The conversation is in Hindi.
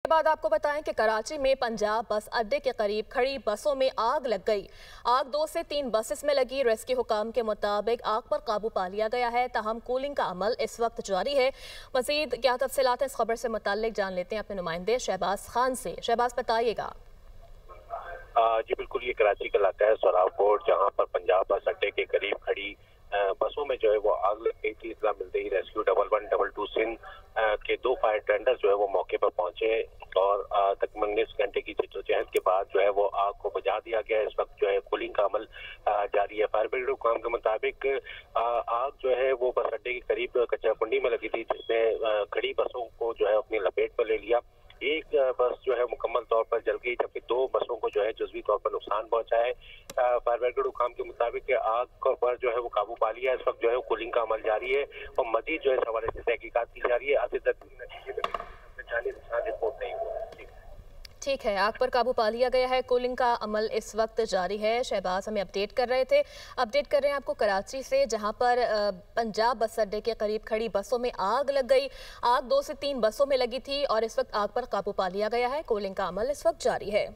बाद आपको बताएं कि कराची में पंजाब बस अड्डे के करीब खड़ी बसों में आग लग गई। आग 2 से 3 बसेस में लगी। रेस्क्यू हुकाम के मुताबिक आग पर काबू पा लिया गया है, ताहम कूलिंग का अमल इस वक्त जारी है। मजीद क्या तफसीलात इस खबर से मुताल्लिक जान लेते हैं अपने नुमाइंदे शहबाज खान से। शहबाज बताइएगा। जी बिल्कुल, ये कराची का इलाका है सोरावकोट, जहां पर पंजाब बस अड्डे के करीब खड़ी बसों में जो है वो आग लग गई थी। इतना मिलते ही रेस्क्यू 1112 सिंध के 2 फायर टेंडर जो है वो मौके पर पहुंचे और तकरीबन 19 घंटे की जद्दोजहद के बाद जो है वो आग को बुझा दिया गया। इस वक्त जो है कूलिंग का अमल जारी है। फायर ब्रिगेड हुकाम के मुताबिक आग जो है वो बस अड्डे के करीब कचरा कुंडी में लगी थी, जिसने खड़ी बसों को जो है अपनी लपेट पर ले लिया। एक बस जो है मुकम्मल तौर पर जल गई, जबकि 2 बसों को जो है जुज़वी तौर पर नुकसान पहुंचा है। फायर ब्रिगेड हुकाम के मुताबिक आग पर जो है वो काबू पा लिया है। इस वक्त जो है कूलिंग का अमल जारी है और मजीद जो है इस हवाले से तहकीकात की जा रही है। आगे तक नतीजे में जानी नुकसान रिपोर्ट नहीं हुआ। ठीक है, आग पर काबू पा लिया गया है। कूलिंग का अमल इस वक्त जारी है। शहबाज हमें अपडेट कर रहे थे। अपडेट कर रहे हैं आपको कराची से, जहां पर पंजाब बस अड्डे के करीब खड़ी बसों में आग लग गई। आग 2 से 3 बसों में लगी थी और इस वक्त आग पर काबू पा लिया गया है। कूलिंग का अमल इस वक्त जारी है।